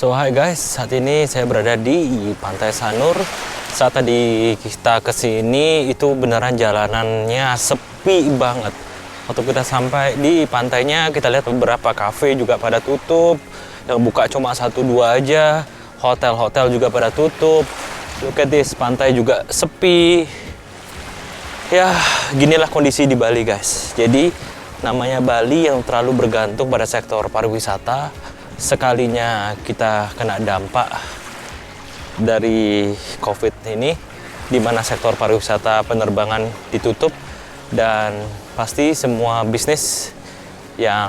So hi guys, saat ini saya berada di Pantai Sanur. Saat tadi kita kesini itu beneran jalanannya sepi banget. Waktu kita sampai di pantainya, kita lihat beberapa kafe juga pada tutup. Yang buka cuma 1-2 aja. Hotel-hotel juga pada tutup. Look at this, pantai juga sepi. Ya, ginilah kondisi di Bali guys. Jadi namanya Bali yang terlalu bergantung pada sektor pariwisata. Sekalinya kita kena dampak dari COVID ini, di mana sektor pariwisata penerbangan ditutup dan pasti semua bisnis yang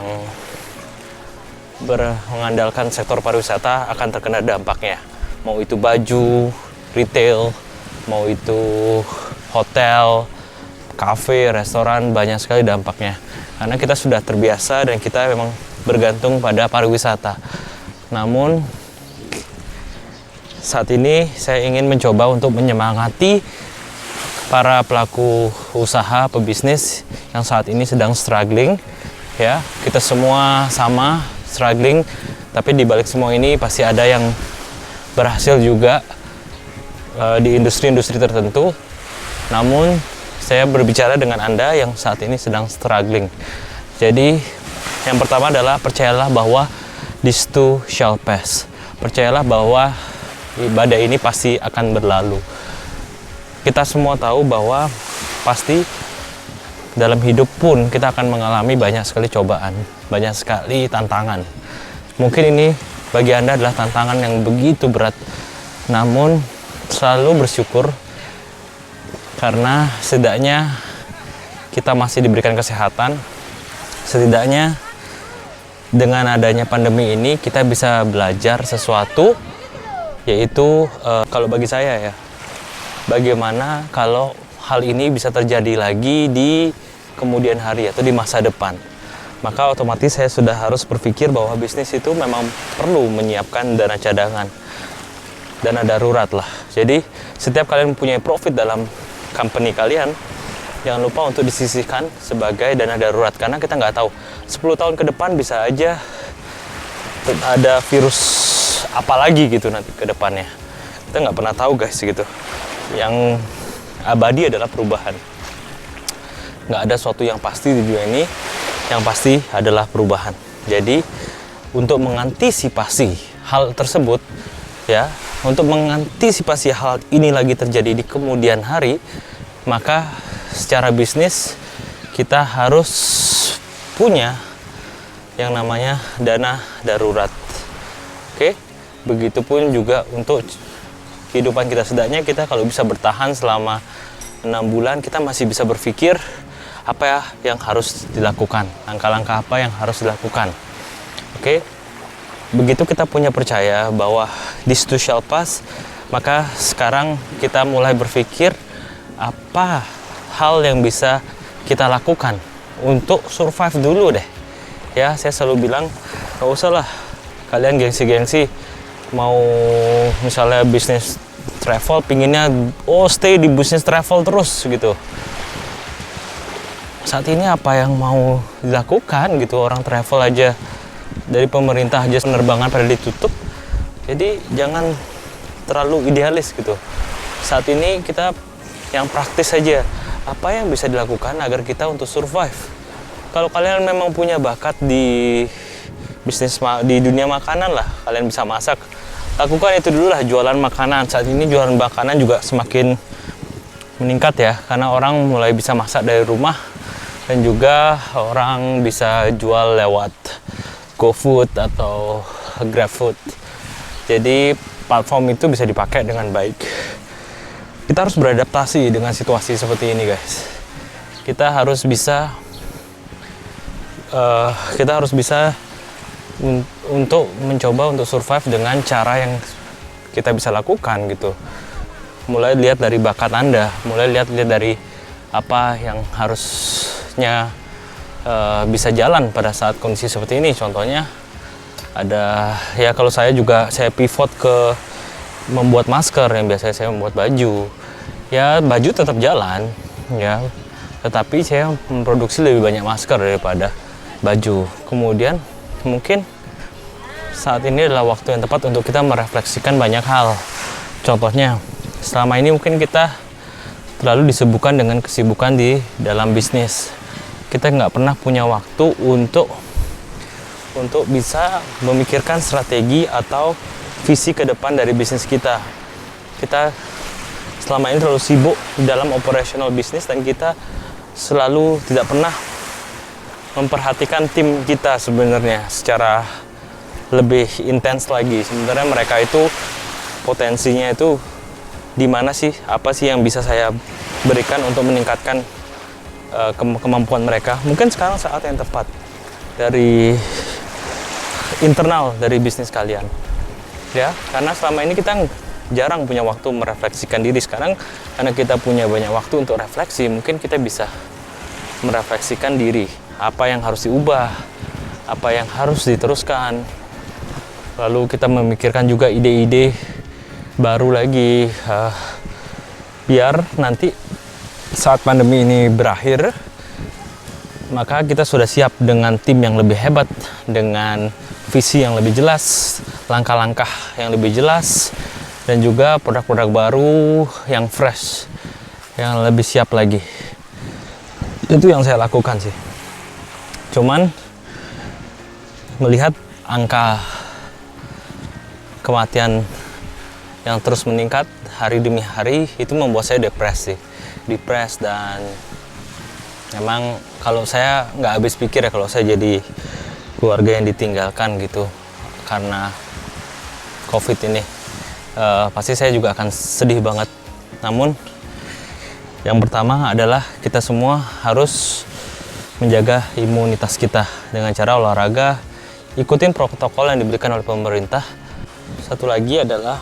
mengandalkan sektor pariwisata akan terkena dampaknya. Mau itu baju, retail, mau itu hotel, kafe, restoran, banyak sekali dampaknya. Karena kita sudah terbiasa dan kita memang bergantung pada pariwisata. Namun saat ini saya ingin mencoba untuk menyemangati para pelaku usaha, pebisnis yang saat ini sedang struggling. Ya, kita semua sama struggling, tapi di balik semua ini pasti ada yang berhasil juga di industri-industri tertentu. Namun saya berbicara dengan Anda yang saat ini sedang struggling. Jadi yang pertama adalah percayalah bahwa this too shall pass. Percayalah bahwa badai ini pasti akan berlalu. Kita semua tahu bahwa pasti dalam hidup pun kita akan mengalami banyak sekali cobaan, banyak sekali tantangan. Mungkin ini bagi Anda adalah tantangan yang begitu berat. Namun selalu bersyukur karena setidaknya kita masih diberikan kesehatan. Setidaknya dengan adanya pandemi ini kita bisa belajar sesuatu, yaitu kalau bagi saya ya, bagaimana kalau hal ini bisa terjadi lagi di kemudian hari atau di masa depan. Maka otomatis saya sudah harus berpikir bahwa bisnis itu memang perlu menyiapkan dana cadangan, dana darurat lah. Jadi setiap kalian mempunyai profit dalam company kalian, jangan lupa untuk disisihkan sebagai dana darurat, karena kita nggak tahu 10 tahun ke depan bisa aja ada virus apa lagi gitu nanti ke depannya. Kita nggak pernah tahu guys gitu. Yang abadi adalah perubahan. Nggak ada sesuatu yang pasti di dunia ini, yang pasti adalah perubahan. Jadi untuk mengantisipasi hal tersebut ya, untuk mengantisipasi hal ini lagi terjadi di kemudian hari, maka secara bisnis kita harus punya yang namanya dana darurat. Oke, begitupun juga untuk kehidupan kita. Setidaknya kita kalau bisa bertahan selama 6 bulan, kita masih bisa berpikir apa ya yang harus dilakukan, langkah-langkah apa yang harus dilakukan. Oke, begitu kita punya percaya bahwa this too shall pass, maka sekarang kita mulai berpikir apa hal yang bisa kita lakukan untuk survive dulu deh. Ya, saya selalu bilang gak usah lah kalian gengsi-gengsi mau misalnya bisnis travel, pinginnya stay di bisnis travel terus gitu. Saat ini apa yang mau dilakukan gitu, orang travel aja dari pemerintah aja penerbangan pada ditutup. Jadi jangan terlalu idealis gitu. Saat ini kita yang praktis saja, apa yang bisa dilakukan agar kita untuk survive. Kalau kalian memang punya bakat di bisnis di dunia makanan lah, kalian bisa masak, lakukan itu dulu lah, jualan makanan. Saat ini jualan makanan juga semakin meningkat ya, karena orang mulai bisa masak dari rumah dan juga orang bisa jual lewat GoFood atau GrabFood. Jadi platform itu bisa dipakai dengan baik. Kita harus beradaptasi dengan situasi seperti ini guys. Kita harus bisa untuk mencoba untuk survive dengan cara yang kita bisa lakukan gitu. Mulai lihat dari bakat Anda, mulai lihat dari apa yang harusnya bisa jalan pada saat kondisi seperti ini. Contohnya ada ya, kalau saya pivot ke membuat masker, yang biasanya saya membuat baju. Ya, baju tetap jalan ya, tetapi saya memproduksi lebih banyak masker daripada baju. Kemudian mungkin saat ini adalah waktu yang tepat untuk kita merefleksikan banyak hal. Contohnya, selama ini mungkin kita terlalu disibukkan dengan kesibukan di dalam bisnis. Kita nggak pernah punya waktu untuk bisa memikirkan strategi atau visi ke depan dari bisnis kita. Kita selama ini terlalu sibuk di dalam operational bisnis dan kita selalu tidak pernah memperhatikan tim kita sebenarnya secara lebih intens lagi. Sebenarnya mereka itu potensinya itu di mana sih? Apa sih yang bisa saya berikan untuk meningkatkan kemampuan mereka? Mungkin sekarang saat yang tepat dari internal dari bisnis kalian, ya. Karena selama ini kita jarang punya waktu merefleksikan diri. Sekarang karena kita punya banyak waktu untuk refleksi, mungkin kita bisa merefleksikan diri. Apa yang harus diubah, apa yang harus diteruskan. Lalu kita memikirkan juga ide-ide baru lagi, biar nanti saat pandemi ini berakhir, maka kita sudah siap dengan tim yang lebih hebat, dengan visi yang lebih jelas, langkah-langkah yang lebih jelas, dan juga produk-produk baru yang fresh, yang lebih siap lagi. Itu yang saya lakukan sih. Cuman melihat angka kematian yang terus meningkat hari demi hari, itu membuat saya depres, dan memang kalau saya nggak habis pikir ya kalau saya jadi keluarga yang ditinggalkan gitu karena COVID ini. Pasti saya juga akan sedih banget. Namun yang pertama adalah kita semua harus menjaga imunitas kita dengan cara olahraga, ikutin protokol yang diberikan oleh pemerintah. Satu lagi adalah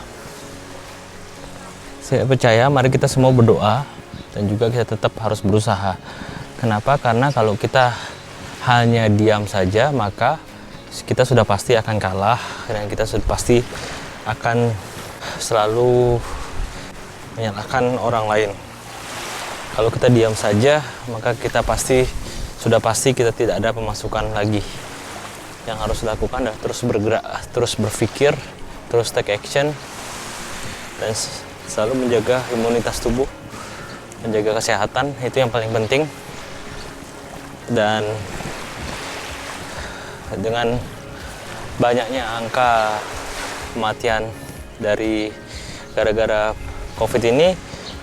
saya percaya mari kita semua berdoa dan juga kita tetap harus berusaha. Kenapa? Karena kalau kita hanya diam saja, maka kita sudah pasti akan kalah dan kita sudah pasti akan selalu menyalahkan orang lain. Kalau kita diam saja, maka kita sudah pasti kita tidak ada pemasukan lagi. Yang harus dilakukan adalah terus bergerak, terus berpikir, terus take action, dan selalu menjaga imunitas tubuh, menjaga kesehatan, itu yang paling penting. Dan dengan banyaknya angka kematian dari gara-gara COVID ini,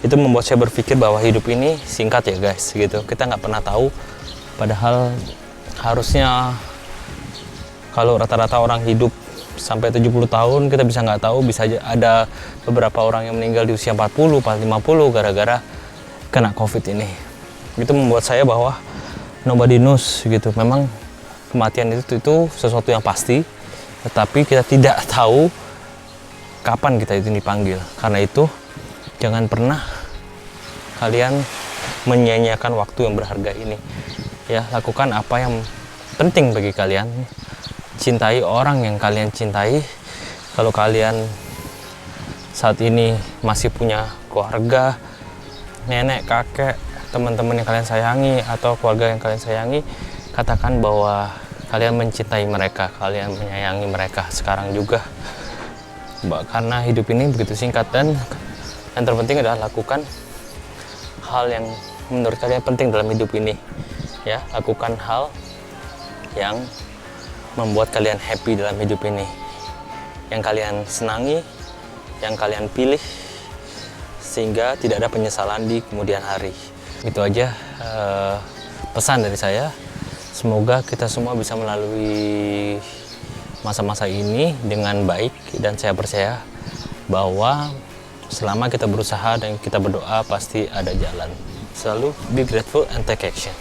itu membuat saya berpikir bahwa hidup ini singkat ya guys, gitu. Kita nggak pernah tahu, padahal harusnya kalau rata-rata orang hidup sampai 70 tahun, kita bisa nggak tahu, bisa aja ada beberapa orang yang meninggal di usia 40, 50 gara-gara kena COVID ini. Itu membuat saya bahwa nobody knows gitu. Memang kematian itu sesuatu yang pasti, tetapi kita tidak tahu kapan kita itu dipanggil. Karena itu jangan pernah kalian menyia-nyiakan waktu yang berharga ini. Ya, lakukan apa yang penting bagi kalian. Cintai orang yang kalian cintai. Kalau kalian saat ini masih punya keluarga, nenek, kakek, teman-teman yang kalian sayangi atau keluarga yang kalian sayangi, katakan bahwa kalian mencintai mereka, kalian menyayangi mereka sekarang juga. Karena hidup ini begitu singkat, dan yang terpenting adalah lakukan hal yang menurut kalian penting dalam hidup ini. Ya, lakukan hal yang membuat kalian happy dalam hidup ini, yang kalian senangi, yang kalian pilih, sehingga tidak ada penyesalan di kemudian hari. Itu aja pesan dari saya. Semoga kita semua bisa melalui masa-masa ini dengan baik, dan saya percaya bahwa selama kita berusaha dan kita berdoa, pasti ada jalan. Selalu be grateful and take action.